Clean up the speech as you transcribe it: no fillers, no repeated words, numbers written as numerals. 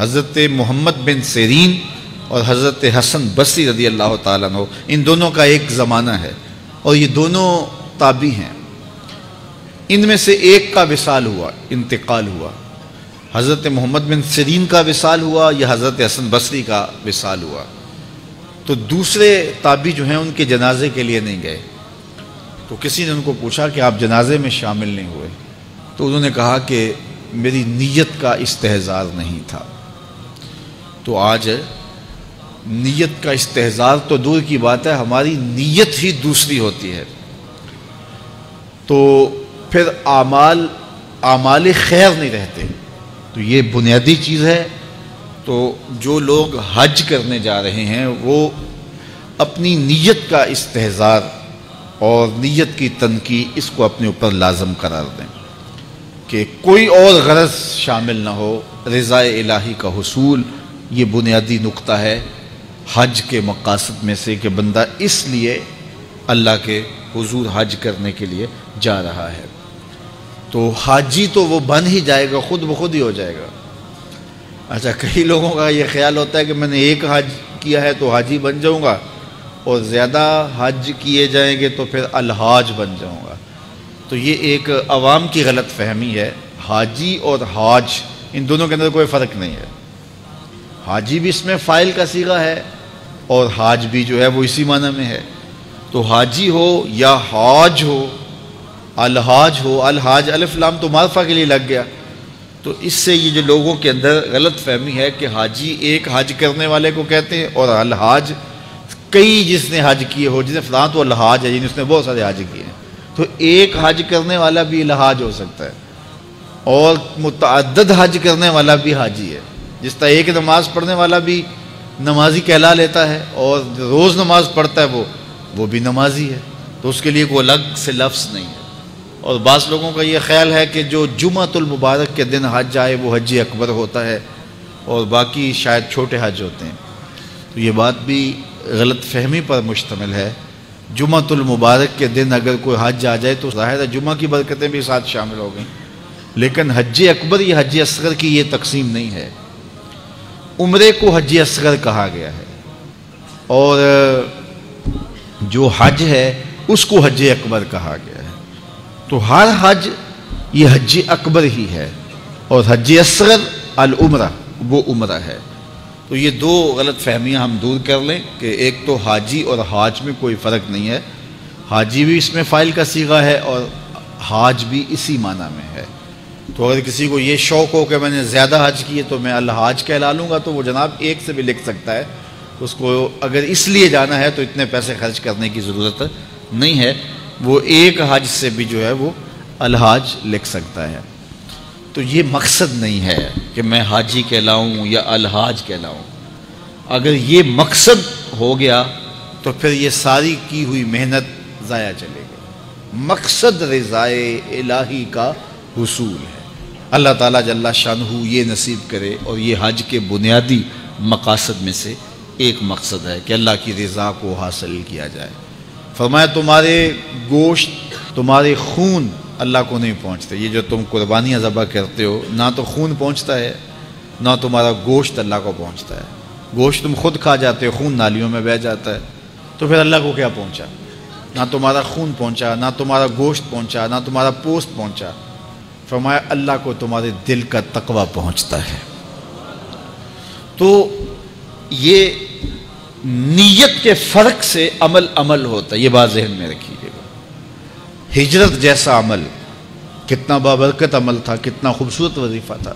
حضرت محمد بن سیرین اور حضرت حسن بصری رضی اللہ تعالیٰ عنہ، ان دونوں کا ایک زمانہ ہے اور یہ دونوں تابعی ہیں۔ ان میں سے ایک کا وصال ہوا، انتقال ہوا، حضرت محمد بن سیرین کا وصال ہوا یا حضرت حسن بصری کا وصال ہوا، تو دوسرے تابعی جو ہیں ان کے جنازے کے لیے نہیں گئے۔ تو کسی نے ان کو پوچھا کہ آپ جنازے میں شامل نہیں ہوئے، تو انہوں نے کہا کہ میری نیت کا استحضار نہیں تھا۔ تو آج نیت کا استحضار تو دور کی بات ہے، ہماری نیت ہی دوسری ہوتی ہے، تو پھر اعمال خیر نہیں رہتے۔ تو یہ بنیادی چیز ہے۔ تو جو لوگ حج کرنے جا رہے ہیں وہ اپنی نیت کا استحضار اور نیت کی تنقیح اس کو اپنے اوپر لازم قرار دیں کہ کوئی اور غرض شامل نہ ہو، رضا الہی کا حصول یہ بنیادی نقطہ ہے حج کے مقاصد میں سے، کہ بندہ اس لیے اللہ کے حضور حج کرنے کے لیے جا رہا ہے۔ تو حاجی تو وہ بن ہی جائے گا، خود بخود ہی ہو جائے گا۔ اچھا، کئی لوگوں کا یہ خیال ہوتا ہے کہ میں نے ایک حج کیا ہے تو حاجی بن جاؤں گا، اور زیادہ حج کیے جائیں گے تو پھر الحاج بن جاؤں گا۔ تو یہ ایک عوام کی غلط فہمی ہے۔ حاجی اور حاج ان دونوں کے اندر کوئی فرق نہیں ہے۔ حاجی بھی اس میں فاعل کا صیغہ ہے اور حاج بھی جو ہے وہ اسی معنی میں ہے۔ تو حاجی ہو یا حاج ہو، الحاج ہو، الحاج الف لام تو معرفہ کے لیے لگ گیا۔ تو اس سے یہ جو لوگوں کے اندر غلط فہمی ہے کہ حاجی ایک حج کرنے والے کو کہتے ہیں اور الحاج کئی جس نے حج کیے ہو، جس نے فلاں تو الحاج ہے، اس نے بہت سارے حج کیے ہیں۔ تو ایک حج کرنے والا بھی الحاج ہو سکتا ہے اور متعدد حج کرنے والا بھی حاجی ہے۔ جس طرح ایک نماز پڑھنے والا بھی نمازی کہلا لیتا ہے اور روز نماز پڑھتا ہے وہ بھی نمازی ہے، تو اس کے لیے کوئی الگ سے لفظ نہیں ہے۔ اور بعض لوگوں کا یہ خیال ہے کہ جو جمعۃ المبارک کے دن حج آئے وہ حج اکبر ہوتا ہے اور باقی شاید چھوٹے حج ہوتے ہیں۔ تو یہ بات بھی غلط فہمی پر مشتمل ہے۔ جمعۃ المبارک کے دن اگر کوئی حج آ جائے تو ظاہر ہے جمعہ کی برکتیں بھی ساتھ شامل ہو گئیں، لیکن حج اکبر یا حج اصغر کی یہ تقسیم نہیں ہے۔ عمرے کو حج اصغر کہا گیا ہے اور جو حج ہے اس کو حج اکبر کہا گیا ہے۔ تو ہر حج یہ حج اکبر ہی ہے اور حج اصغر العمرہ وہ عمرہ ہے۔ تو یہ دو غلط فہمیاں ہم دور کر لیں کہ ایک تو حاجی اور حاج میں کوئی فرق نہیں ہے، حاجی بھی اس میں فاعل کا صیغہ ہے اور حاج بھی اسی معنی میں ہے۔ تو اگر کسی کو یہ شوق ہو کہ میں نے زیادہ حج کیے تو میں الحاج کہلا لوں گا، تو وہ جناب ایک سے بھی لکھ سکتا ہے۔ اس کو اگر اس لیے جانا ہے تو اتنے پیسے خرچ کرنے کی ضرورت نہیں ہے، وہ ایک حج سے بھی جو ہے وہ الحاج لکھ سکتا ہے۔ تو یہ مقصد نہیں ہے کہ میں حاجی کہلاؤں یا الحاج کہلاؤں۔ اگر یہ مقصد ہو گیا تو پھر یہ ساری کی ہوئی محنت ضائع چلے گی۔ مقصد رضائے الہی کا حصول ہے۔ اللہ تعالیٰ جل شانہ یہ نصیب کرے، اور یہ حج کے بنیادی مقاصد میں سے ایک مقصد ہے کہ اللہ کی رضا کو حاصل کیا جائے۔ فرمایا تمہارے گوشت، تمہارے خون اللہ کو نہیں پہنچتے۔ یہ جو تم قربانیاں ذبح کرتے ہو، نہ تو خون پہنچتا ہے نہ تمہارا گوشت اللہ کو پہنچتا ہے۔ گوشت تم خود کھا جاتے ہو، خون نالیوں میں بہہ جاتا ہے، تو پھر اللہ کو کیا پہنچا؟ نہ تمہارا خون پہنچا، نہ تمہارا گوشت پہنچا، نہ تمہارا پوست پہنچا۔ فرمایا اللہ کو تمہارے دل کا تقویٰ پہنچتا ہے۔ تو یہ نیت کے فرق سے عمل ہوتا ہے، یہ بات ذہن میں رکھیے گا۔ ہجرت جیسا عمل کتنا بابرکت عمل تھا، کتنا خوبصورت وظیفہ تھا،